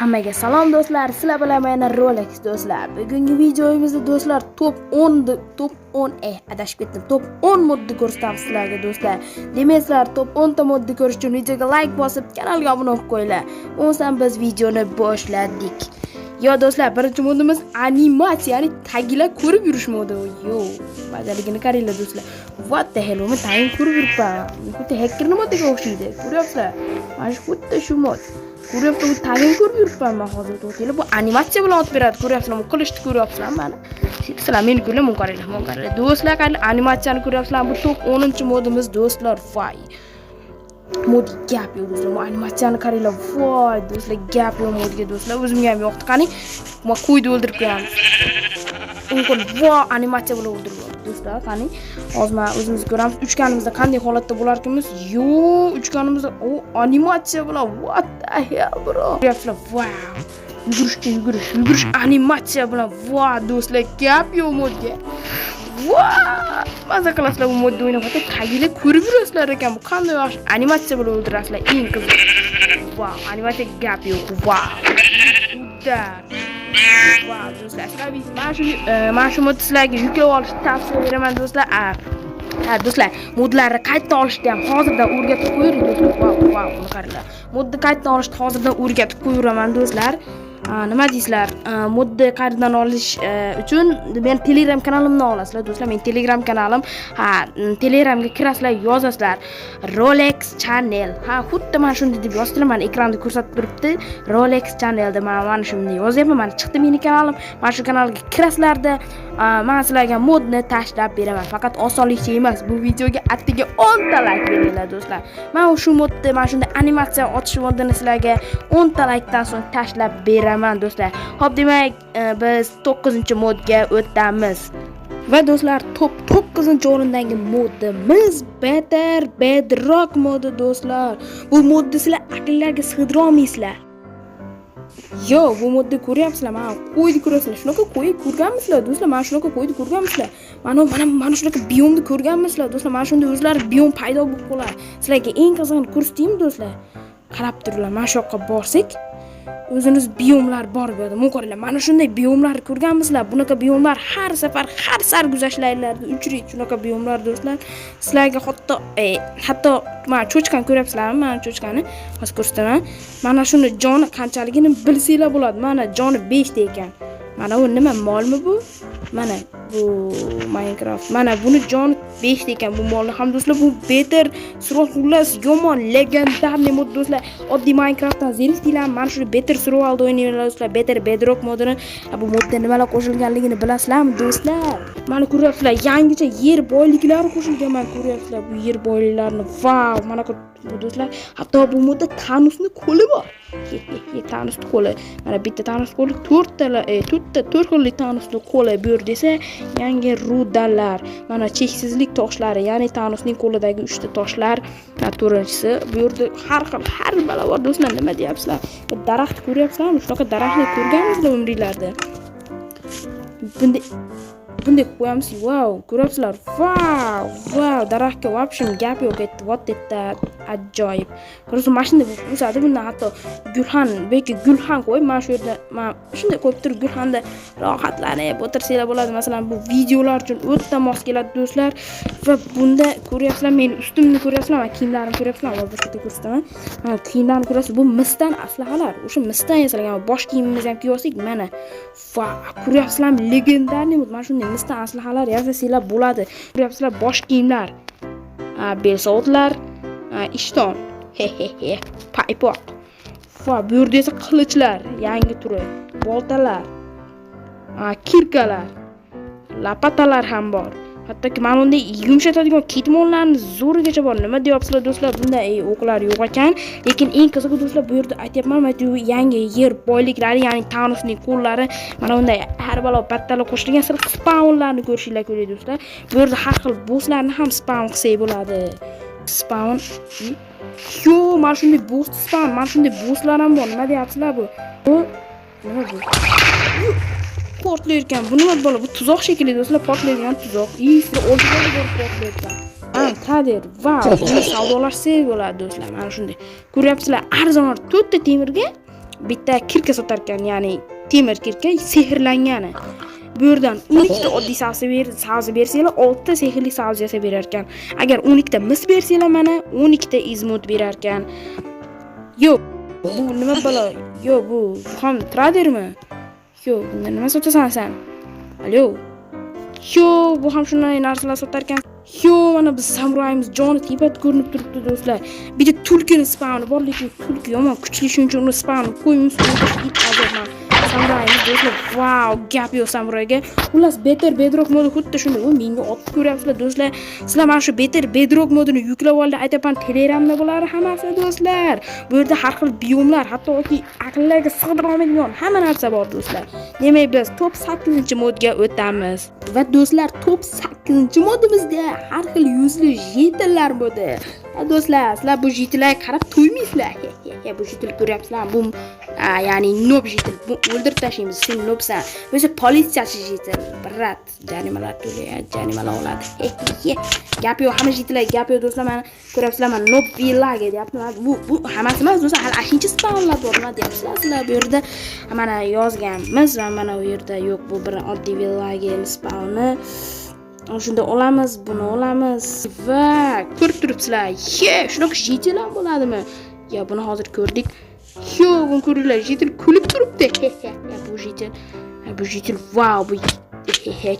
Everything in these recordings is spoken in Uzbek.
Hammaga salom do'stlar, sizlar bilan men Rolex do'stlar. Bugungi videomizda do'stlar top 10 adashib ketdim. Top 10 modni ko'rsatamiz sizlarga do'stlar. Demasizlar, top 10 ta modni ko'rish uchun videoga like bosib, kanalga obuna bo'lib qo'yinglar. O'zdan biz videoni boshladik. Yo do'stlar, birinchi modimiz animatsiya, ya'ni taglar ko'rib yurish modi. Yo, bajaligini qaranglar do'stlar. What the hell, men tagini ko'rib yuribman. Xuddi hackerni modiga o'xshaydi. Ko'ryapsizlar? Mana shu xuddi shu mod. Ko'ryapsizlar, bu tagini ko'rib yuribman men hozir to'g'ri. Bu animatsiya bilan otib beradi, ko'ryapsizlarmi? Qilishni ko'ryapsizlar mana. Sizlar meni ko'rib qaranglar. Do'stlar, qani animatsiyani ko'ryapsizlar. Bu top 10-modimiz do'stlar. Voy. Mod gap yo'q do'stlar. Bu animatsiyani qaranglar. Voy, do'stlar, gap yo'q modga do'stlar. O'zimga ham yoqdi. Qani, men qo'yni o'ldirib qo'yamiz. Unqul voy animatsiya bilan o'ldirib do'stlar. Qani, hozir men o'zimiz ko'ramiz. Uchganimizda qanday holatda bo'larkanmiz? Yo, uchganimizda animatsiya bilan what the hell bro. Ko'ryapsizlar? Wow. Yugurish animatsiya bilan voy do'stlar, gap yo'q modga. Voy! Maza qilasizlar bu modda o'ynab, hatto taginglar ko'rib yurasizlar ekan. Bu qanday yaxshi animatsiya bilan o'ldirasizlar. Eng qiziq. Wow, animatsiya gap yo'q. Wow. Wow, do'stlar, mana shu modni sizlarga yuklab olishni tavsiya beraman do'stlar. Do'stlar, modlarni qayerdan olishni ham hozirdan o'rgatib qo'ying do'stlar. Wow, buni qaranglar. Modni qayerdan olishni hozirdan o'rgatib qo'yiraman do'stlar. Nima deysizlar? Modni qayerdan olish uchun men Telegram kanalimdan olasizlar do'stlar. Men Telegram kanalim, Telegramga kirasizlar, yozasizlar. Rolex Channel. Xuddi mana shunday deb yozsizlar, mana ekranda ko'rsatib turibdi. Rolex Channel deb mana shunday yozyapman. Mana chiqdi meni kanalim. Mana shu kanalga kirasizlarda, men sizlarga modni tashlab beraman. Faqat osonlikcha emas. Bu videoga attiga 10 ta like beringlar do'stlar. Men shu modni, mana shunday animatsiya otish modini sizlarga 10 ta likedan so'ng tashlab beraman do'stlar. Xo'p, demak, biz 9-modga o'tamiz. Va do'stlar, top 9-o'rindagi modimiz Bedrock modi do'stlar. Bu modni sizlar aqllarga sig'dira olmaysizlar. Yo, bu modni ko'ryapsizlar, mana qo'yni ko'rasizlar. Shunaqa qo'y ko'rganmisizlar do'stlar? Mana shunaqa qo'yni ko'rganmisizlar? Mana shunaqa biomni ko'rganmisizlar do'stlar? Mana shunday o'zlari biom paydo bo'lib qoladi. Sizlarga eng qizig'ini ko'rsataymi do'stlar? Qarab turinglar, mana shu yoqqa borsak, o'zimiz biomlar bor bu yerda. Mana qaranglar, mana shunday biomlarni ko'rganmisizlar? Bunaqa biomlar har safar, har sarguzashtlarlarda uchraydi shunaqa biomlar do'stlar. Sizlarga hatto mana cho'chqani ko'ryapsizlarmi? Mana cho'chqani hozir ko'rsataman. Mana shuni joni qanchaligini bilsanglar bo'ladi. Mana joni 5 ta ekan. Mana bu nima, molmi bu? Mana bu Minecraft. Mana buni joni 5 ta ekan bu molni ham do'stlar. Bu better survival, xullas yomon legendarniy mod do'stlar. Oddiy Minecraftdan zerikdinglar, mana shu better survivalda o'ynayverlar do'stlar. Better Bedrock modini. Bu modda nimalar qo'shilganligini bilasizlarmi do'stlar? Mana ko'ryapsizlar, yangicha yer boyliklari qo'shilgan. Mana ko'ryapsizlar bu yer boyliklarini. Wow, mana bu do'stlar, hatto bu modda Thanosning qo'li bor. Thanosning qo'li. Mana bitta Thanos qo'li, 4 xillik Thanosning qo'li bor desa, yangi rudalar. Mana cheksizlik toshlari, ya'ni Thanosning qo'lidagi 3 ta toshlar. To'rtinchisi bu yerda har balo bor do'stlar. Nima deyapsizlar? Daraxt ko'ryapsizlarmi? Shunaqa daraxtni ko'rganmisizlar umringlarda? Bunday qo'yamiz. Wow, ko'ryapsizlar? Wow, daraxtga vobshim gap yo'q ketdi. What that ajoyib. Ko'rasiz, mashina o'sadi. Bundan hatto gulxan qo'yib, mana shu yerda men shunday qo'yib turib gulxanda rohatlanib o'tirsanglar bo'ladi. Masalan, bu videolar uchun o'ta mos keladi do'stlar. Va bunda ko'ryapsizlar, men ustimni ko'ryapsizlar, men kiyimlarimni ko'ryapsizlar. Va boshqa ko'rsataman. Mana kiyimlarni ko'rasiz, bu misdan aslahalar. O'sha misdan yasalgan bosh kiyimimizni ham kiyib olsak, mana ko'ryapsizlarmi? Legendarniy mana shunday misdan aslahalar yasasanglar bo'ladi. Ko'ryapsizlar, bosh kiyimlar, belsovutlar, ishton, paypoq. Bu yerda esa qilichlar, yangi turi, boltalar, kirkalar, lapatalar ham bor. Hattoki mana bunday yumshatadigan ketmonlarni zo'rigacha bor. Nima deyapsizlar do'stlar? Bunda o'qlar yo'q ekan. Lekin eng qizig'i do'stlar, bu yerda aytayapman, mana yangi yer boyliklari, ya'ni Thanosning qo'llari, mana bunday har balo battalar qo'shilgan sir spawnlarni ko'rishinglar kerak do'stlar. Bu yerda har xil bosslarni ham spawn qilsak bo'ladi. Spawn. Yo, mana shunday boss spawn, mana shunday bosslar ham bor. Nima deyapsizlar bu? Nima bu? Portlayotgan. Bu nima bo'la? Bu tuzoq shekilli do'stlar, portlayotgan tuzoq. Sizlar o'ldirib portlayotgan. Kadir, buni savdolashsak bo'ladi do'stlar. Mana shunday. Ko'ryapsizlar, arzon 4 ta temirga bitta kirka sotar ekan, ya'ni temir kirka sehrlangani. Bu yerdan 12 ta oddiy savzi bersanglar, 6 ta sehrli savz yasab berar ekan. Agar 12 ta mis bersanglar, mana 12 ta izmut berar ekan. Yo'q, bu nima balo? Yo'q, bu ham tradermi? Yo'q, bundan nima sotasan sen? Alo. Yo'q, bu ham shunday narsalar sotar ekan. Yo'q, mana biz samurayimiz joni tepat ko'rinib turibdi do'stlar. Bitta tulkini spawni bor, lekin tulki yomon kuchli, shuning uchun uni spawni qo'ymiz. It azobman. Samurayimiz do'stlar, wow, gap yo'q samurayga. Xullas, Better Bedrock modi xuddi shunday. U menga otib ko'ryapsizlar do'stlar. Sizlar mana shu Better Bedrock modini yuklab oldi, aytaman, Telegramda bo'ladi hammasi do'stlar. Bu yerda har xil biyomlar, hattoki aqllarga sig'dira olmaydigan hamma narsa bor do'stlar. Demak, biz top 8-modga o'tamiz. Va do'stlar, top 8-modimizda har xil yuzli jetonlar modi. Do'stlar, sizlar bu jetonlarga qarab to'ymaysizlar. Bu jeton ko'ryapsizlar, bu ya'ni nob jeton. Bu o'ldirib tashlaymiz, sen nobsan. Bu esa politsiyachi jeton. Brat, jarimalar to'laydi, jarimalar oladi. Gap yo'q, hamma jetonlar gap yo'q do'stlar. Mana ko'ryapsizlar, mana nob villaga deyapman. Bu hammasi emas do'stlar, hali 8-chi spawnlar bor, nima deyapsizlar? Sizlar bu yerda mana yozganmiz va mana u yerda yo'q, bu bir oddiy villaga spawni. Shunda olamiz, buni olamiz va ko'rib turibsizlar. Shunaqa jetonlar bo'ladimi? Ya buni hozir ko'rdik. Yo'q, buni ko'ringlar, jeton kulib turibdi. Bu jeton, wow, bu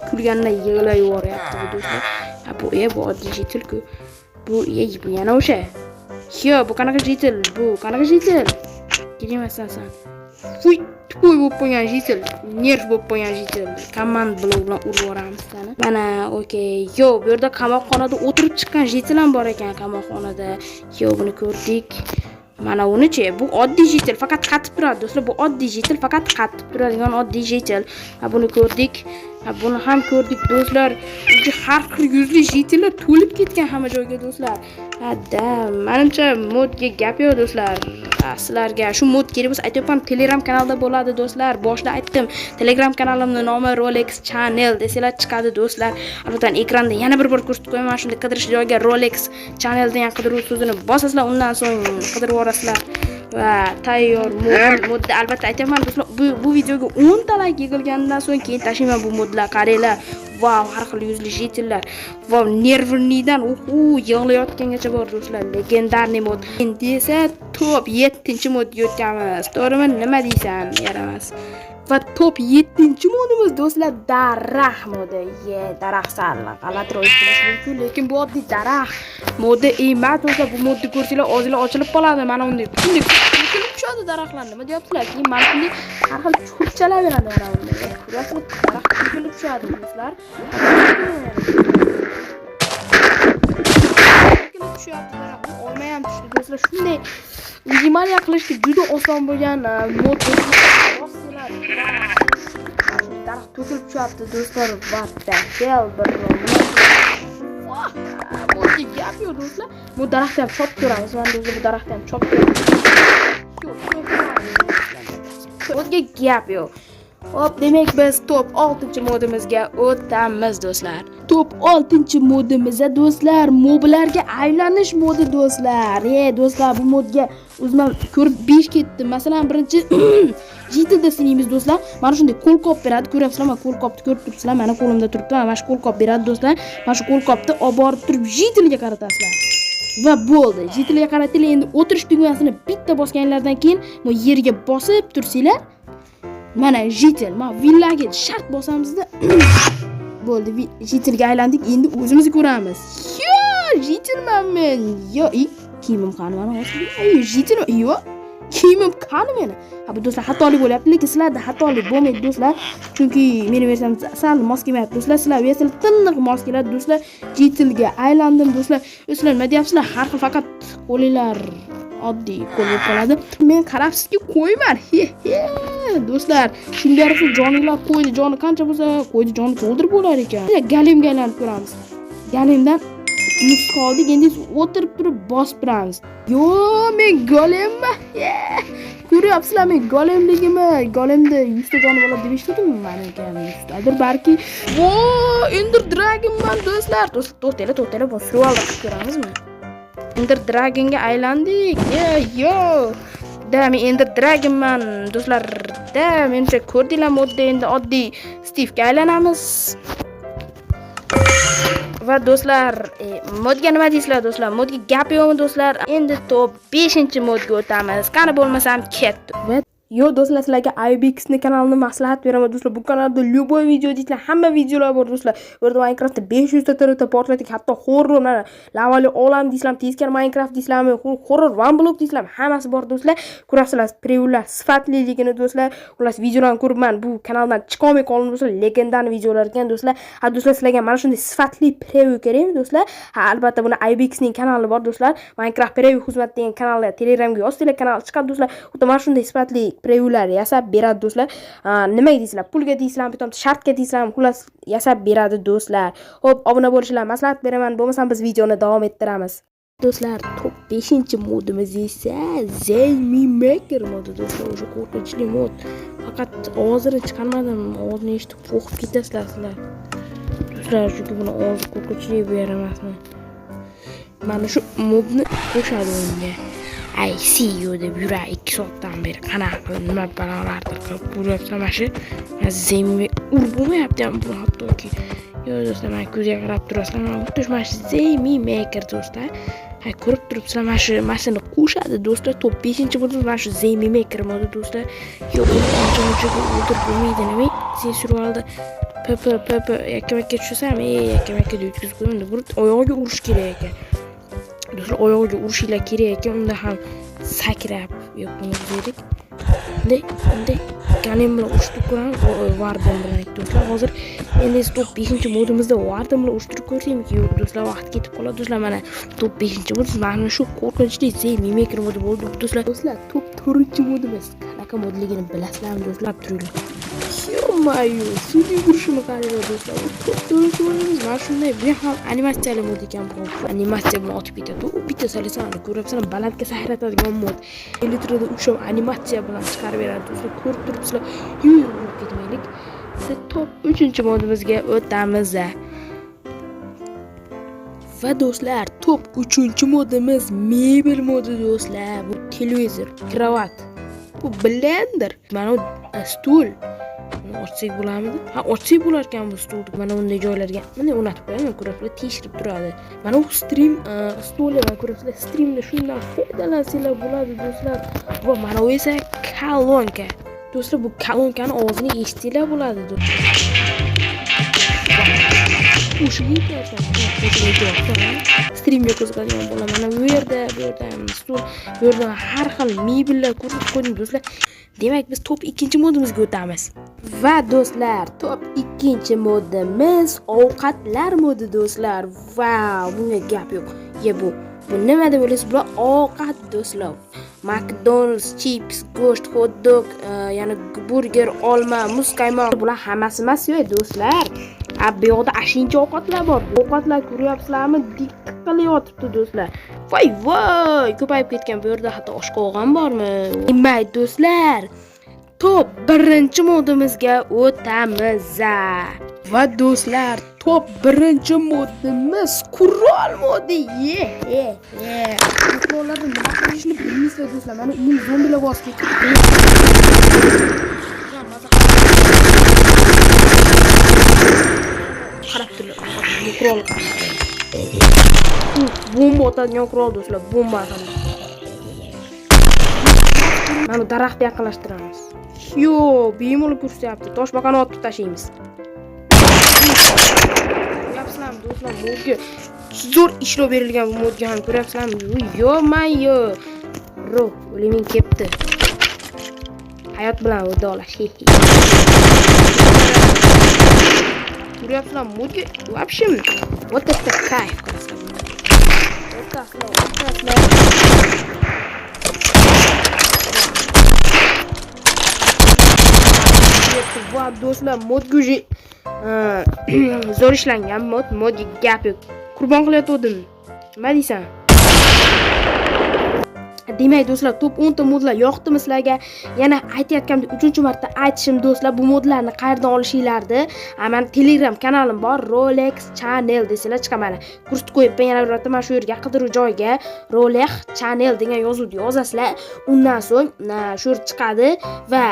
kulgandan yig'lab yuboryapti bu do'stlar. Bu oddiy jeton-ku. Bu yana o'sha. Yo'q, bu qanaqa jeton? Bu qanaqa jeton? Kelmaysan sen. To'y bo'lib qo'ygan jeton, nerv bo'lib qo'ygan jeton. Command blok bilan urib yuboramiz seni. Mana, okey. Yo'q, bu yerda qamoqxonada o'tirib chiqqan jeton ham bor ekan qamoqxonada. Yo'q, buni ko'rdik. Mana uni-chi, bu oddiy jeton, faqat qatib turadi do'stlar. Bu oddiy jeton, faqat qatib turadigan oddiy jeton. Buni ko'rdik. Buni ham ko'rdik do'stlar. Bu har xil yuzli jetonlar to'lib ketgan hamma joyga do'stlar. Menimcha modga gap yo'q do'stlar. Sizlarga shu mod kerak bo'lsa, aytayapman, Telegram kanalda bo'ladi do'stlar. Boshida aytdim, Telegram kanalimning nomi Rolex Channel desanglar chiqadi do'stlar. Albatta, ekranda yana bir bor ko'rsatib qo'yaman. Shunda qidirish joyiga Rolex Channel degan qidiruv so'zini bosasizlar, undan so'ng qidirib yuborasizlar. Va tayyor modda albatta aytaman do'stlar, bu videoga 10 ta like yig'ilganidan so'ng keyin tashlayman bu modlar. Qaranglar. Wow, har xil yuzli jetonlar. Wow, nervnidan yig'layotgangacha bor do'stlar. Legendarniy mod. Endi esa top 7-modga o'tamiz. To'g'rimi? Nima deysan? Yaramas. Va top 7-modimiz do'stlar, daraxt modi. Daraxtlar g'alatiroq bo'lishi mumkin, lekin bu oddiy daraxt modi emas do'stlar. Bu modni ko'rsanglar og'zinglar ochilib qoladi. Mana unday kulib tushadi daraxtlar. Nima deyapsizlar? Keyin mana bunday har xil churchalar beradi mana bunday. Ko'ryapsizlar, daraxt kulib tushadi do'stlar. Bu olmayam tushdi do'stlar. Shunday limoniya qilishga juda oson bo'lgan mod do'stlar. Daraxt to'kilib tushyapti do'stlar. What the hell, modga gap yo'q do'stlar. Bu daraxtni ham chopib ko'ramiz. Mana do'stlar, bu daraxtni ham chopib ko'ramiz. Modga gap yo'q. Hop, demak biz top 6-modimizga o'tamiz do'stlar. Top 6-modimizda do'stlar, moblarga aylanish modi do'stlar. Do'stlar, bu modga o'zim ko'rib 5 ketdim. Masalan, birinchi jetonda sinaymiz do'stlar. Mana shunday qo'lqop beradi. Ko'ryapsizlar, mana qo'lqopni ko'rib turibsizlar. Mana qo'limda turibdi. Mana shu qo'lqop beradi do'stlar. Mana shu qo'lqopni olib borib turib jetonga qaratasizlar. Va bo'ldi. Jetonga qaratinglar. Endi o'tirish tugmasini bitta bosganlardan keyin bu yerga bosib tursanglar, mana jeton, mana villaga shart bosamizda bo'ldi. Jetonga aylandik. Endi o'zimiz ko'ramiz. Yo, jetonman men. Yo, kiyimim qani mana hozir. Jeton, yo. Kiyimim qani meni. Bu do'stlar xatolik bo'lyapti, lekin sizlarda xatolik bo'lmaydi do'stlar. Chunki meni versam sal mos kelmayapti do'stlar. Sizlar versanglar tiniq mos keladi do'stlar. Jetonga aylandim do'stlar. Sizlar nima deyapsizlar? Har xil faqat qo'linglar oddiy qo'lib qoladi. Men qarabsizki qo'yman. Do'stlar, shunga yarasha joninglar qo'ydi. Joni qancha bo'lsa, qo'ydi joni to'ldirib bo'lar ekan. Galemga aylanib ko'ramiz. Galemdan nus qoldik. Endi o'tirib turib bosib turamiz. Yo, men golemman. Ko'ryapsizlar, men golemligimni. Golemda 100 ta joni bo'ladi deb eshitdimmi? Menga 100 tadir balki. Vo, Ender Dragonman do'stlar. To'xtanglar, bosib olib ko'ramizmi? Ender Dragonga aylandik. Yo. Da men endi Dragonman do'stlar. Da menimcha ko'rdinglar modda endi oddiy Steve'ga aylanamiz. Va do'stlar, modga nima deysizlar do'stlar? Modga gap yo'qmi do'stlar? Endi top 5-modga o'tamiz. Qani bo'lmasam ketdi. Yo do'stlar, sizlarga IBX'ning kanalini maslahat beraman do'stlar. Bu kanalda любой video deysizlar, hamma videolar bor do'stlar. Bu yerda Minecraftda 500 ta tarafta portlatik, hatto horror, mana lavali olam deysizlar, tezkor Minecraft deysizlarmi, horror one block deysizlar, hammasi bor do'stlar. Ko'rasizlar, prevyular sifatliligini do'stlar. Xullas, videolarni ko'rib men bu kanaldan chiqolmay qoldim do'stlar. Legendar videolar ekan do'stlar. Ha do'stlar, sizlarga mana shunday sifatli preview kerakmi do'stlar? Ha, albatta buni IBX'ning kanali bor do'stlar. Minecraft preview xizmat degan kanalga Telegramga yozsanglar kanal chiqadi do'stlar. Unda mana shunday sifatli prevyular yasab beradi do'stlar. Nimaga deysizlar? Pulga deysizlarmi, bitom shartga deysizlarmi? Xullas, yasab beradi do'stlar. Xo'p, obuna bo'lishinglarni maslahat beraman. Bo'lmasam biz videoni davom ettiramiz. Do'stlar, top 5-modimiz esa Zaymi Maker modi do'stlar. O'sha qo'rqinchli mod. Faqat ovozini chiqarmadim. Ovozini eshitib qo'rqib ketasizlar sizlar. Do'stlar, chunki buni ovozi qo'rqinchli beramasmi? Mana shu modni qo'shadi unga. I see you deb yurar 2 soatdan beri qanaqa nima balolardir qilib bo'lyapsan mana shu. Zaymi urib bo'lmayapti ham bu hattoki. Yo do'stlar, men ko'zga qarab turasizlar. Mana shu Zaymi Maker do'stlar. Ha, ko'rib turibsizlar, mana shu mashinani qo'shadi do'stlar. Top 5-modimiz mana shu Zaymi Maker modi do'stlar. Yo, uncha-munchaga o'tirib bo'lmaydi nima? Sen survalda PP yakka-makka tushsam, yakka-makka o'tkazib qo'ydim. Bu oyog'iga urish kerak ekan. Do'stlar, oyog'iga urishinglar kerak ekan, unda ham sakrab yo'qini dedik. Bunday ganim bilan ushtirib ko'ramiz, Warden bilan do'stlar. Hozir endi top 5-modimizda Warden bilan ushtirib ko'rsamki, yo'q do'stlar, vaqt ketib qoladi do'stlar. Mana top 5-mod mana shu qo'rqinchli Zaymi Maker modi bo'ldi do'stlar. Do'stlar, top 4-modimiz qanaqa modligini bilasizlarmi do'stlar? Turinglar. Yo-mayo, sudi yurishimi qaraylar do'stlar. Top 4-modimiz mana shunday, bu ham animatsiyali mod ekan bu. Animatsiya bilan otib ketadi. U bitta solisani ko'ryapsizlar, balandga sayratadigan mod. Elektroda o'sha animatsiya bilan chiqarib beradi do'stlar. Ko'rib turibsizlar. Yurib ketmaylik. Biz top 3-modimizga o'tamiz. Va do'stlar, top 3-modimiz mebel modi do'stlar. Bu televizor, kravat, bu blender, mana bu stul. Ochsak bo'ladimi? Ha, ochsak bo'lar ekan bu stulni. Mana bunday joylarga mana o'rnatib qo'yaman, ko'rasizlar, tekshirib turadi. Mana bu stream stuli, mana ko'rasizlar, streamda shundan foydalansanglar bo'ladi do'stlar. Va mana bu esa kolonka. Do'stlar, bu kolonkani ovozini eshitsanglar bo'ladi do'stlar. O'shga streamga qo'zg'algan bo'laman. Mana bu yerda stul, bu yerda har xil mebellar ko'rib qo'ying do'stlar. Demak, biz top 2-modimizga o'tamiz. Va do'stlar, top 2-modimiz ovqatlar modi do'stlar. Vau, bunga gap yo'q. Bu nima deb o'ylaysiz? Bu ovqat do'stlar. McDonald's, chips, go'sht, hot dog, ya'ni burger, olma, muz qaymoq, bular hammasi emas-ku do'stlar. Bu yoqda ashincha ovqatlar bor. Ovqatlar ko'ryapsizlarmi? Diqqat qilib yotibdi do'stlar. Voy, ko'payib ketgan. Bu yerda hatto oshqovoq ham bormi? Nima do'stlar? Top 1-modimizga o'tamiz. Va do'stlar, top 1-modimiz qurol modi. Qurollarni nima qilishni bilmaysizlar do'stlar. Mana uyim zombilar bosib ketdi. Qarab turlar. Qurol. Bomba otadigan qurol do'stlar, bomba otadi. Mana daraxtga yaqinlashtiramiz. Yo, bemalol ko'rsatyapti. Toshbaqani otib tashlaymiz. Ko'ryapsizlarmi do'stlar, modga zo'r ishlov berilgan bu modga ham ko'ryapsizlarmi? Yo-mayo. O'liming ketdi. Hayot bilan o'rdolash. Ko'ryapsizlarmi modga? Вообще, вот это кайф. Va do'stlar, modga zo'r ishlangan modga gap yo'q. Qurbon qilayotgandim. Nima deysan? Demak do'stlar, top 10 ta modlar yoqdimi sizlarga? Yana aytayotganimdek 3-marta aytishim do'stlar, bu modlarni qayerdan olishinglarni. Meni Telegram kanalim bor, Rolex Channel desanglar chiqadi mana. Ko'rsatib qo'yibman yana bir marta, mana shu yerga qidiruv joyiga Rolex Channel degan yozuvni yozasizlar. Undan so'ng shu yer chiqadi va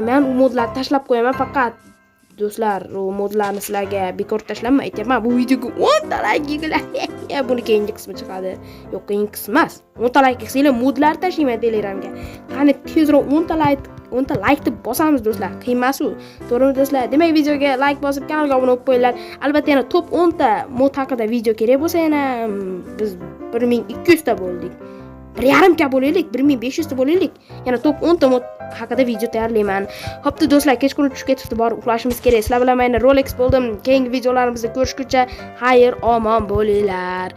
men u modlarni tashlab qo'yaman. Faqat do'stlar, u modlarni sizlarga bekor tashlamay aytayapman. Bu videoga 10 ta like yig'inglar. Buni keyingi qismi chiqadi. Yo'q, keyingi qismi emas. 10 ta like qilsanglar modlar tashlayman Telegramga. Qani tezroq 10 ta like deb bosamiz do'stlar. Qiyin emas u. To'g'rimi do'stlar? Demak, videoga like bosib, kanalga obuna bo'lib qo'yinglar. Albatta yana top 10 ta mod haqida video kerak bo'lsa, yana biz 1200 ta bo'ldik. 1.5 ka bo'laylik, 1500 ta bo'laylik. Yana top 10 ta mod haqida video tayyorlayman. Xo'pti do'stlar, kechqurun tushib ketibdi, borib uxlashimiz kerak. Sizlar bilan men Rolex bo'ldim. Keyingi videolarimizda ko'rishguncha xayr, omon bo'linglar.